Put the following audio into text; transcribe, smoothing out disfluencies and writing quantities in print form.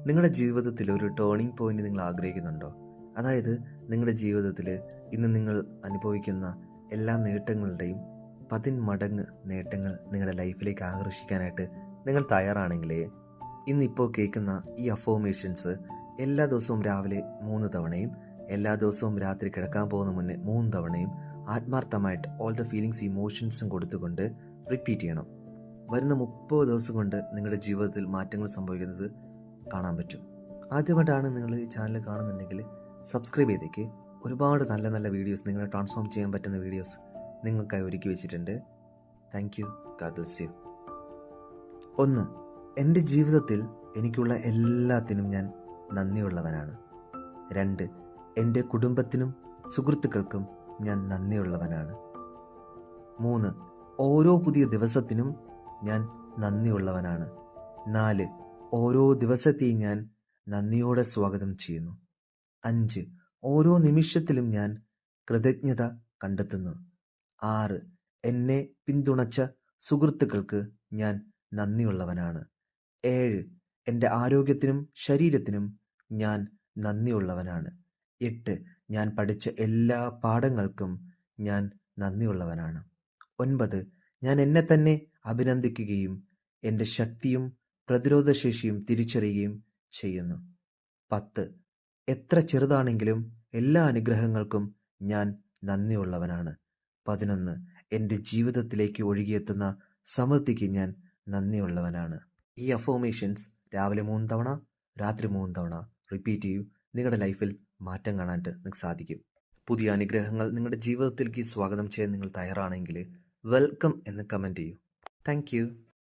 നിങ്ങളുടെ ജീവിതത്തിൽ ഒരു ടേണിംഗ് പോയിന്റ് നിങ്ങൾ ആഗ്രഹിക്കുന്നുണ്ടോ? അതായത് നിങ്ങളുടെ ജീവിതത്തിൽ ഇന്ന് നിങ്ങൾ അനുഭവിക്കുന്ന എല്ലാ നേട്ടങ്ങളുടെയും 10 മടങ്ങ് നേട്ടങ്ങൾ നിങ്ങളുടെ ലൈഫിലേക്ക് ആകർഷിക്കാനായിട്ട് നിങ്ങൾ തയ്യാറാണെങ്കിൽ ഇന്നിപ്പോൾ കേൾക്കുന്ന ഈ അഫോർമേഷൻസ് എല്ലാ ദിവസവും രാവിലെ 3 തവണയും എല്ലാ ദിവസവും രാത്രി കിടക്കാൻ പോകുന്ന മുന്നേ 3 തവണയും ആത്മാർത്ഥമായിട്ട് ഓൾ ദ ഫീലിങ്സ് ഇമോഷൻസും കൊടുത്തുകൊണ്ട് റിപ്പീറ്റ് ചെയ്യണം. വരുന്ന 30 ദിവസം കൊണ്ട് നിങ്ങളുടെ ജീവിതത്തിൽ മാറ്റങ്ങൾ സംഭവിക്കുന്നത് കാണാൻ പറ്റും. ആദ്യമായിട്ടാണ് നിങ്ങൾ ഈ ചാനൽ കാണുന്നുണ്ടെങ്കിൽ സബ്സ്ക്രൈബ് ചെയ്തേക്ക്. ഒരുപാട് നല്ല നല്ല വീഡിയോസ്, നിങ്ങളെ ട്രാൻസ്ഫോം ചെയ്യാൻ പറ്റുന്ന വീഡിയോസ് നിങ്ങൾക്കായി ഒരുക്കി വെച്ചിട്ടുണ്ട്. Thank you. God bless you. 1. എൻ്റെ ജീവിതത്തിൽ എനിക്കുള്ള എല്ലാത്തിനും ഞാൻ നന്ദിയുള്ളവനാണ്. 2. എൻ്റെ കുടുംബത്തിനും സുഹൃത്തുക്കൾക്കും ഞാൻ നന്ദിയുള്ളവനാണ്. 3. ഓരോ പുതിയ ദിവസത്തിനും ഞാൻ നന്ദിയുള്ളവനാണ്. 4. ഓരോ ദിവസത്തെയും ഞാൻ നന്ദിയോടെ സ്വാഗതം ചെയ്യുന്നു. 5. ഓരോ നിമിഷത്തിലും ഞാൻ കൃതജ്ഞത കണ്ടെത്തുന്നു. 6. എന്നെ പിന്തുണച്ച സുഹൃത്തുക്കൾക്ക് ഞാൻ നന്ദിയുള്ളവനാണ്. 7. എൻ്റെ ആരോഗ്യത്തിനും ശരീരത്തിനും ഞാൻ നന്ദിയുള്ളവനാണ്. 8. ഞാൻ പഠിച്ച എല്ലാ പാഠങ്ങൾക്കും ഞാൻ നന്ദിയുള്ളവനാണ്. 9. ഞാൻ എന്നെ തന്നെ അഭിനന്ദിക്കുകയും എൻ്റെ ശക്തിയും പ്രതിരോധശേഷിയും തിരിച്ചറിയുകയും ചെയ്യുന്നു. 10. എത്ര ചെറുതാണെങ്കിലും എല്ലാ അനുഗ്രഹങ്ങൾക്കും ഞാൻ നന്ദിയുള്ളവനാണ്. 11. എൻ്റെ ജീവിതത്തിലേക്ക് ഒഴുകിയെത്തുന്ന സമൃദ്ധിക്ക് ഞാൻ നന്ദിയുള്ളവനാണ്. ഈ അഫോർമേഷൻസ് രാവിലെ 3 തവണ, രാത്രി 3 തവണ റിപ്പീറ്റ് ചെയ്യൂ. നിങ്ങളുടെ ലൈഫിൽ മാറ്റം കാണാനായിട്ട് നിങ്ങൾക്ക് സാധിക്കും. പുതിയ അനുഗ്രഹങ്ങൾ നിങ്ങളുടെ ജീവിതത്തിലേക്ക് സ്വാഗതം ചെയ്യാൻ നിങ്ങൾ തയ്യാറാണെങ്കിൽ വെൽക്കം എന്ന് കമൻറ്റ് ചെയ്യൂ. Thank you.